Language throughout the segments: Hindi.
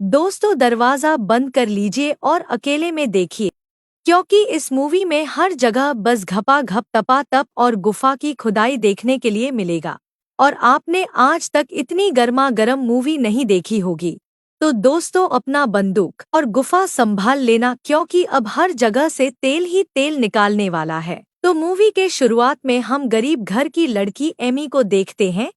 दोस्तों, दरवाज़ा बंद कर लीजिए और अकेले में देखिए, क्योंकि इस मूवी में हर जगह बस घपा-घप, तपा-तप और गुफा की खुदाई देखने के लिए मिलेगा। और आपने आज तक इतनी गर्मा-गर्म मूवी नहीं देखी होगी। तो दोस्तों, अपना बंदूक और गुफा संभाल लेना, क्योंकि अब हर जगह से तेल ही तेल निकालने वाला है। तो मूवी के शुरुआत में हम गरीब घर की लड़की एमी को देखते हैं,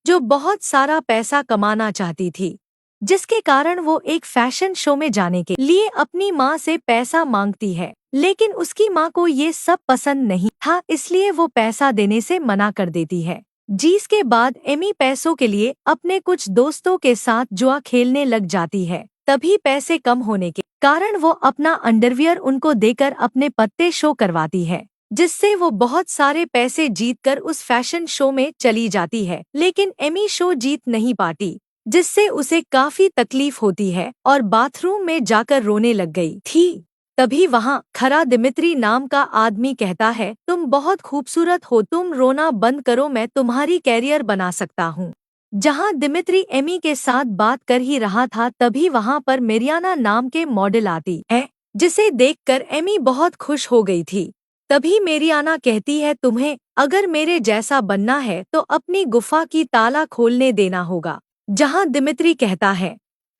जो बहुत सारा पैसा कमाना चाहती थी, जिसके कारण वो एक फैशन शो में जाने के लिए अपनी माँ से पैसा मांगती है। लेकिन उसकी माँ को ये सब पसंद नहीं था, इसलिए वो पैसा देने से मना कर देती है। जिसके बाद एमी पैसों के लिए अपने कुछ दोस्तों के साथ जुआ खेलने लग जाती है। तभी पैसे कम होने के कारण वो अपना अंडरवियर उनको देकर अपने पत्ते शो करवाती है, जिससे वो बहुत सारे पैसे जीतकर उस फैशन शो में चली जाती है। लेकिन एमी शो जीत नहीं पाती, जिससे उसे काफी तकलीफ होती है और बाथरूम में जाकर रोने लग गई थी। तभी वहाँ खरा दिमित्री नाम का आदमी कहता है, तुम बहुत खूबसूरत हो, तुम रोना बंद करो, मैं तुम्हारी कैरियर बना सकता हूँ। जहाँ दिमित्री एमी के साथ बात कर ही रहा था, तभी वहाँ पर मेरियाना नाम के मॉडल आती है, जिसे देखकर एमी बहुत खुश हो गई थी। तभी मेरियाना कहती है, तुम्हें अगर मेरे जैसा बनना है तो अपनी गुफा की ताला खोलने देना होगा। जहाँ दिमित्री कहता है,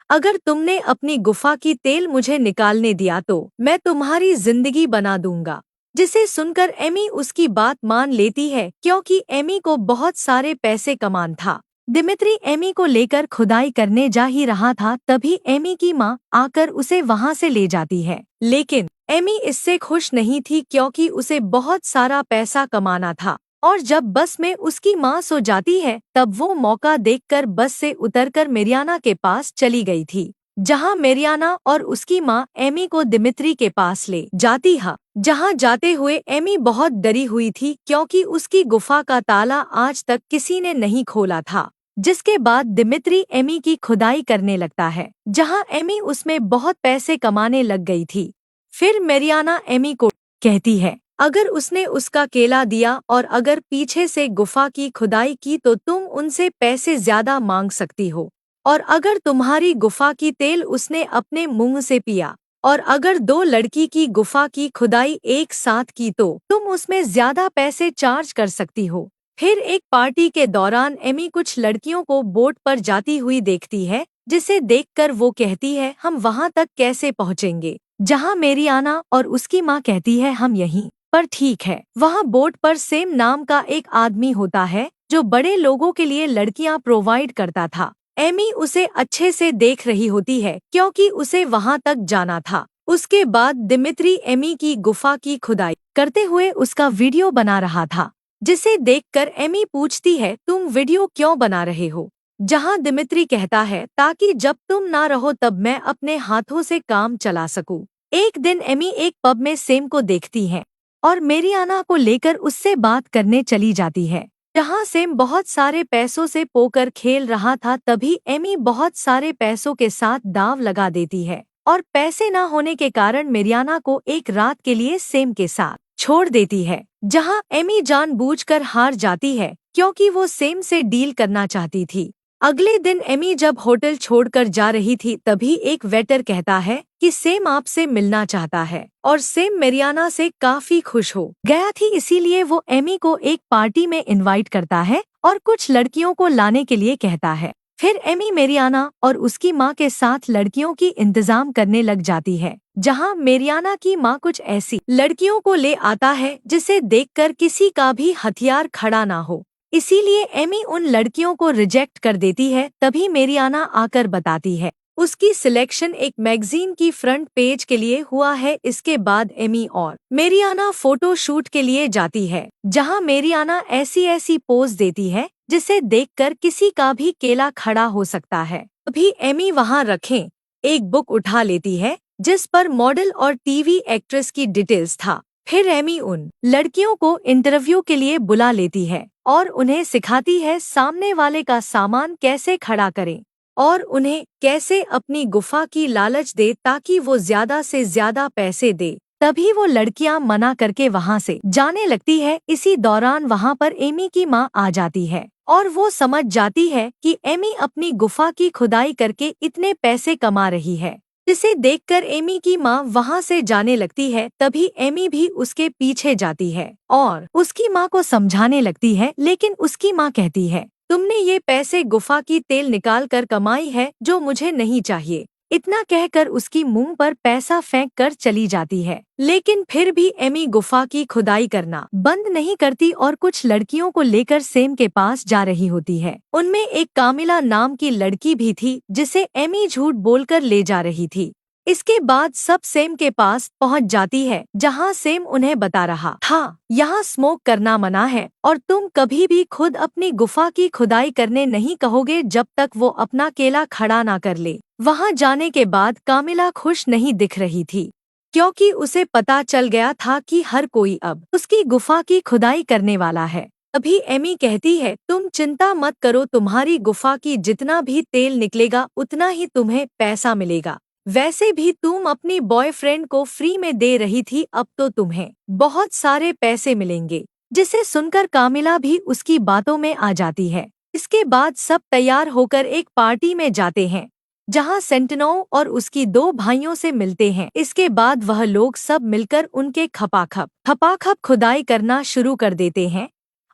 अगर तुमने अपनी गुफा की तेल मुझे निकालने दिया तो मैं तुम्हारी जिंदगी बना दूंगा। जिसे सुनकर एमी उसकी बात मान लेती है, क्योंकि एमी को बहुत सारे पैसे कमान था। दिमित्री एमी को लेकर खुदाई करने जा ही रहा था, तभी एमी की माँ आकर उसे वहाँ से ले जाती है। लेकिन एमी इससे खुश नहीं थी, क्योंकि उसे बहुत सारा पैसा कमाना था। और जब बस में उसकी माँ सो जाती है, तब वो मौका देखकर बस से उतरकर मेरियाना के पास चली गई थी। जहाँ मेरियाना और उसकी माँ एमी को दिमित्री के पास ले जाती है। जहाँ जाते हुए एमी बहुत डरी हुई थी, क्योंकि उसकी गुफा का ताला आज तक किसी ने नहीं खोला था। जिसके बाद दिमित्री एमी की खुदाई करने लगता है, जहाँ एमी उसमें बहुत पैसे कमाने लग गई थी। फिर मेरियाना एमी को कहती है, अगर उसने उसका केला दिया और अगर पीछे से गुफा की खुदाई की तो तुम उनसे पैसे ज्यादा मांग सकती हो। और अगर तुम्हारी गुफा की तेल उसने अपने मुंह से पिया और अगर दो लड़की की गुफा की खुदाई एक साथ की तो तुम उसमें ज्यादा पैसे चार्ज कर सकती हो। फिर एक पार्टी के दौरान एमी कुछ लड़कियों को बोट पर जाती हुई देखती है, जिसे देखकर वो कहती है, हम वहां तक कैसे पहुंचेंगे। जहां मेरियाना और उसकी माँ कहती है, हम यहीं पर ठीक है। वहाँ बोट पर सेम नाम का एक आदमी होता है, जो बड़े लोगों के लिए लड़कियां प्रोवाइड करता था। एमी उसे अच्छे से देख रही होती है, क्योंकि उसे वहाँ तक जाना था। उसके बाद दिमित्री एमी की गुफा की खुदाई करते हुए उसका वीडियो बना रहा था, जिसे देखकर एमी पूछती है, तुम वीडियो क्यों बना रहे हो। जहाँ दिमित्री कहता है, ताकि जब तुम ना रहो तब मैं अपने हाथों से काम चला सकूं। एक दिन एमी एक पब में सेम को देखती है और मेरियाना को लेकर उससे बात करने चली जाती है, जहाँ सेम बहुत सारे पैसों से पोकर खेल रहा था। तभी एमी बहुत सारे पैसों के साथ दांव लगा देती है और पैसे न होने के कारण मेरियाना को एक रात के लिए सेम के साथ छोड़ देती है, जहाँ एमी जानबूझकर हार जाती है, क्योंकि वो सेम से डील करना चाहती थी। अगले दिन एमी जब होटल छोड़कर जा रही थी, तभी एक वेटर कहता है कि सेम आपसे मिलना चाहता है और सेम मेरियाना से काफी खुश हो गया थी, इसीलिए वो एमी को एक पार्टी में इनवाइट करता है और कुछ लड़कियों को लाने के लिए कहता है। फिर एमी मेरियाना और उसकी माँ के साथ लड़कियों की इंतजाम करने लग जाती है, जहाँ मेरियाना की माँ कुछ ऐसी लड़कियों को ले आता है जिसे देखकर किसी का भी हथियार खड़ा ना हो, इसीलिए एमी उन लड़कियों को रिजेक्ट कर देती है। तभी मेरियाना आकर बताती है, उसकी सिलेक्शन एक मैगजीन की फ्रंट पेज के लिए हुआ है। इसके बाद एमी और मेरियाना फोटो शूट के लिए जाती है, जहां मेरियाना ऐसी ऐसी पोज देती है जिसे देखकर किसी का भी केला खड़ा हो सकता है। अभी एमी वहां रखें एक बुक उठा लेती है, जिस पर मॉडल और टीवी एक्ट्रेस की डिटेल्स था। फिर एमी उन लड़कियों को इंटरव्यू के लिए बुला लेती है और उन्हें सिखाती है सामने वाले का सामान कैसे खड़ा करें और उन्हें कैसे अपनी गुफा की लालच दे, ताकि वो ज्यादा से ज्यादा पैसे दे। तभी वो लड़कियां मना करके वहां से जाने लगती है। इसी दौरान वहां पर एमी की माँ आ जाती है और वो समझ जाती है कि एमी अपनी गुफा की खुदाई करके इतने पैसे कमा रही है, जिसे देखकर एमी की माँ वहां से जाने लगती है। तभी एमी भी उसके पीछे जाती है और उसकी माँ को समझाने लगती है, लेकिन उसकी माँ कहती है, तुमने ये पैसे गुफा की तेल निकाल कर कमाई है जो मुझे नहीं चाहिए। इतना कहकर उसकी मुंह पर पैसा फेंक कर चली जाती है। लेकिन फिर भी एमी गुफा की खुदाई करना बंद नहीं करती और कुछ लड़कियों को लेकर सेम के पास जा रही होती है। उनमें एक कामिला नाम की लड़की भी थी जिसे एमी झूठ बोलकर ले जा रही थी। इसके बाद सब सेम के पास पहुंच जाती है, जहां सेम उन्हें बता रहा था यहाँ स्मोक करना मना है और तुम कभी भी खुद अपनी गुफा की खुदाई करने नहीं कहोगे जब तक वो अपना केला खड़ा ना कर ले। वहां जाने के बाद कामिला खुश नहीं दिख रही थी, क्योंकि उसे पता चल गया था कि हर कोई अब उसकी गुफा की खुदाई करने वाला है। अभी एमी कहती है, तुम चिंता मत करो, तुम्हारी गुफा की जितना भी तेल निकलेगा उतना ही तुम्हें पैसा मिलेगा। वैसे भी तुम अपनी बॉयफ्रेंड को फ्री में दे रही थी, अब तो तुम्हें बहुत सारे पैसे मिलेंगे। जिसे सुनकर कामिला भी उसकी बातों में आ जाती है। इसके बाद सब तैयार होकर एक पार्टी में जाते हैं, जहां सेंटिनो और उसकी दो भाइयों से मिलते हैं। इसके बाद वह लोग सब मिलकर उनके खपाखप खुदाई करना शुरू कर देते हैं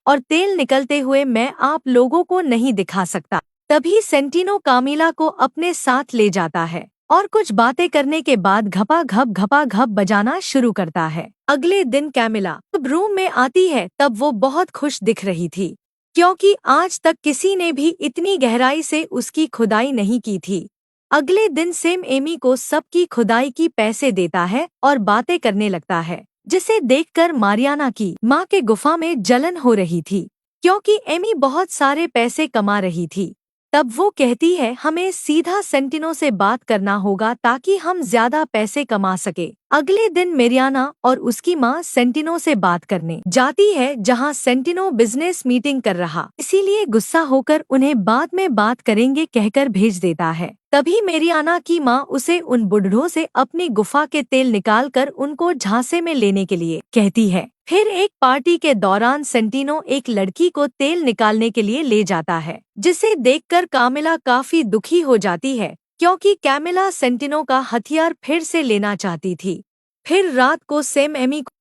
और तेल निकलते हुए मैं आप लोगों को नहीं दिखा सकता। तभी सेंटिनो कामिला को अपने साथ ले जाता है और कुछ बातें करने के बाद घपा घप बजाना शुरू करता है। अगले दिन कैमिला जब रूम में आती है तब वो बहुत खुश दिख रही थी, क्योंकि आज तक किसी ने भी इतनी गहराई से उसकी खुदाई नहीं की थी। अगले दिन सेम एमी को सबकी खुदाई की पैसे देता है और बातें करने लगता है, जिसे देखकर मारियाना की माँ के गुफा में जलन हो रही थी, क्योंकि एमी बहुत सारे पैसे कमा रही थी। तब वो कहती है, हमें सीधा सेंटिनो से बात करना होगा ताकि हम ज्यादा पैसे कमा सके। अगले दिन मेरियाना और उसकी माँ सेंटिनो से बात करने जाती है, जहां सेंटिनो बिजनेस मीटिंग कर रहा, इसीलिए गुस्सा होकर उन्हें बाद में बात करेंगे कहकर भेज देता है। तभी मेरियाना की माँ उसे उन बुढ़ों से अपनी गुफा के तेल निकालकर उनको झांसे में लेने के लिए कहती है। फिर एक पार्टी के दौरान सेंटिनो एक लड़की को तेल निकालने के लिए ले जाता है, जिसे देखकर कामिला काफी दुखी हो जाती है, क्योंकि कैमिला सेंटिनो का हथियार फिर से लेना चाहती थी। फिर रात को सेम एमी को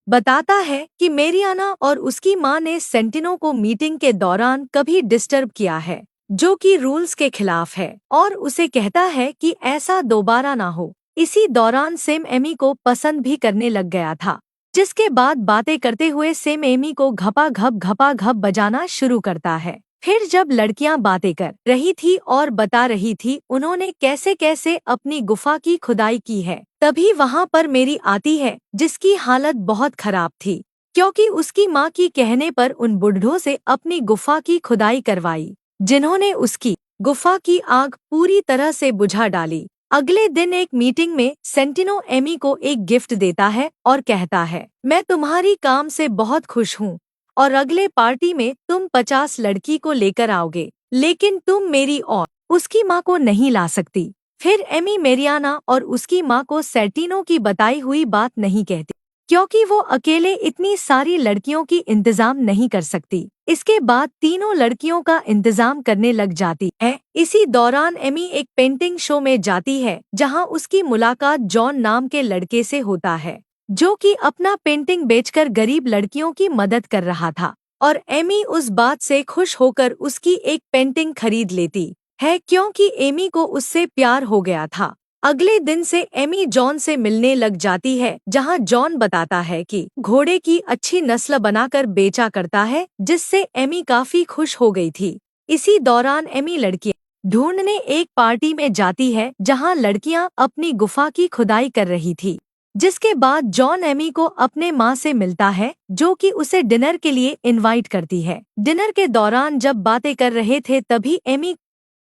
बताता है कि मेरियाना और उसकी माँ ने सेंटिनो को मीटिंग के दौरान कभी डिस्टर्ब किया है, जो कि रूल्स के खिलाफ है, और उसे कहता है कि ऐसा दोबारा ना हो। इसी दौरान सेम एमी को पसंद भी करने लग गया था, जिसके बाद बातें करते हुए सेम एमी को घपा घप बजाना शुरू करता है। फिर जब लड़कियां बातें कर रही थी और बता रही थी उन्होंने कैसे कैसे अपनी गुफा की खुदाई की है, तभी वहां पर मेरी आती है, जिसकी हालत बहुत खराब थी, क्योंकि उसकी माँ की कहने पर उन बुढ़ों से अपनी गुफा की खुदाई करवाई, जिन्होंने उसकी गुफा की आग पूरी तरह से बुझा डाली। अगले दिन एक मीटिंग में सेंटिनो एमी को एक गिफ्ट देता है और कहता है, मैं तुम्हारी काम से बहुत खुश हूँ और अगले पार्टी में तुम 50 लड़की को लेकर आओगे, लेकिन तुम मेरी और उसकी माँ को नहीं ला सकती। फिर एमी मेरियाना और उसकी माँ को सेंटिनो की बताई हुई बात नहीं कहती, क्योंकि वो अकेले इतनी सारी लड़कियों की इंतजाम नहीं कर सकती। इसके बाद तीनों लड़कियों का इंतजाम करने लग जाती है। इसी दौरान एमी एक पेंटिंग शो में जाती है, जहां उसकी मुलाकात जॉन नाम के लड़के से होता है, जो कि अपना पेंटिंग बेचकर गरीब लड़कियों की मदद कर रहा था, और एमी उस बात से खुश होकर उसकी एक पेंटिंग खरीद लेती है, क्योंकि एमी को उससे प्यार हो गया था। अगले दिन से एमी जॉन से मिलने लग जाती है, जहां जॉन बताता है कि घोड़े की अच्छी नस्ल बनाकर बेचा करता है, जिससे एमी काफी खुश हो गई थी। इसी दौरान एमी लड़कियां ढूंढने एक पार्टी में जाती है, जहां लड़कियां अपनी गुफा की खुदाई कर रही थी। जिसके बाद जॉन एमी को अपने माँ से मिलता है, जो कि उसे डिनर के लिए इनवाइट करती है। डिनर के दौरान जब बातें कर रहे थे तभी एमी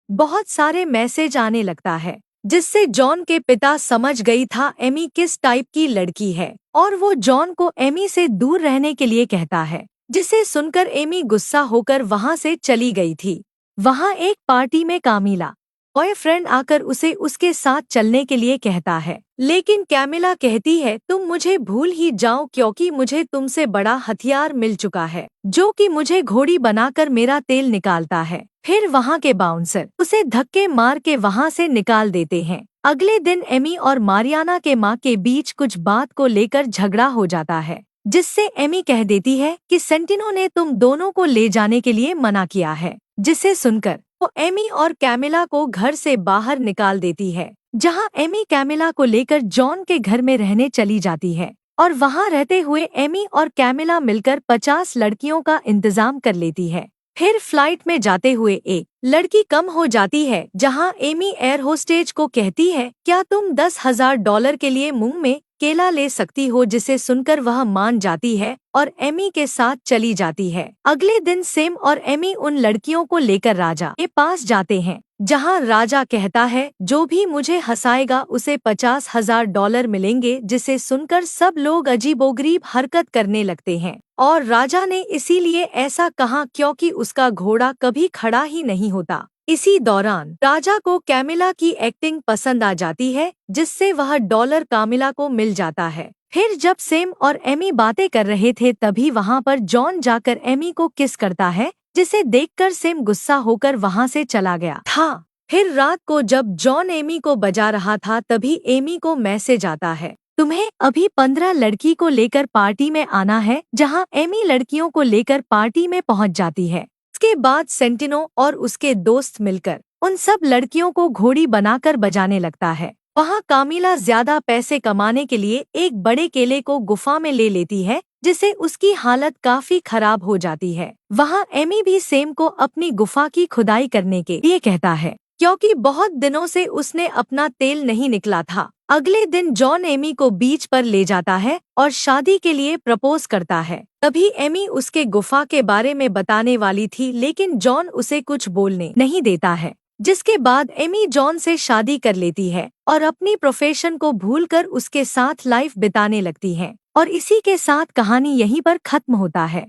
बहुत सारे मैसेज आने लगता है, जिससे जॉन के पिता समझ गई था एमी किस टाइप की लड़की है, और वो जॉन को एमी से दूर रहने के लिए कहता है, जिसे सुनकर एमी गुस्सा होकर वहां से चली गई थी। वहां एक पार्टी में कामिला बॉयफ्रेंड आकर उसे उसके साथ चलने के लिए कहता है, लेकिन कैमिला कहती है तुम मुझे भूल ही जाओ क्योंकि मुझे तुमसे बड़ा हथियार मिल चुका है जो कि मुझे घोड़ी बनाकर मेरा तेल निकालता है। फिर वहाँ के बाउंसर उसे धक्के मार के वहाँ से निकाल देते हैं। अगले दिन एमी और मारियाना के माँ के बीच कुछ बात को लेकर झगड़ा हो जाता है, जिससे एमी कह देती है कि सेंटिनो ने तुम दोनों को ले जाने के लिए मना किया है, जिसे सुनकर वो एमी और कैमिला को घर से बाहर निकाल देती है, जहां एमी कैमिला को लेकर जॉन के घर में रहने चली जाती है और वहां रहते हुए एमी और कैमिला मिलकर 50 लड़कियों का इंतजाम कर लेती है। फिर फ्लाइट में जाते हुए एक लड़की कम हो जाती है, जहां एमी एयर होस्टेज को कहती है क्या तुम $10,000 के लिए मुंह में केला ले सकती हो, जिसे सुनकर वह मान जाती है और एमी के साथ चली जाती है। अगले दिन सेम और एमी उन लड़कियों को लेकर राजा के पास जाते हैं, जहां राजा कहता है जो भी मुझे हंसाएगा उसे $50,000 मिलेंगे, जिसे सुनकर सब लोग अजीबोगरीब हरकत करने लगते हैं और राजा ने इसीलिए ऐसा कहा क्योंकि उसका घोड़ा कभी खड़ा ही नहीं होता। इसी दौरान राजा को कैमिला की एक्टिंग पसंद आ जाती है, जिससे वह डॉलर कैमिला को मिल जाता है। फिर जब सेम और एमी बातें कर रहे थे तभी वहां पर जॉन जाकर एमी को किस करता है, जिसे देखकर सेम गुस्सा होकर वहां से चला गया था। फिर रात को जब जॉन एमी को बजा रहा था तभी एमी को मैसेज आता है, तुम्हें अभी 15 लड़की को लेकर पार्टी में आना है, जहां एमी लड़कियों को लेकर पार्टी में पहुंच जाती है। इसके बाद सेंटिनो और उसके दोस्त मिलकर उन सब लड़कियों को घोड़ी बनाकर बजाने लगता है। वहाँ कामिला ज्यादा पैसे कमाने के लिए एक बड़े केले को गुफा में ले लेती है, जिससे उसकी हालत काफी खराब हो जाती है। वहाँ एमी भी सेम को अपनी गुफा की खुदाई करने के लिए कहता है, क्योंकि बहुत दिनों से उसने अपना तेल नहीं निकला था। अगले दिन जॉन एमी को बीच पर ले जाता है और शादी के लिए प्रपोज करता है। तभी एमी उसके गुफा के बारे में बताने वाली थी, लेकिन जॉन उसे कुछ बोलने नहीं देता है, जिसके बाद एमी जॉन से शादी कर लेती है और अपनी प्रोफेशन को भूलकर उसके साथ लाइफ बिताने लगती है। और इसी के साथ कहानी यहीं पर खत्म होता है।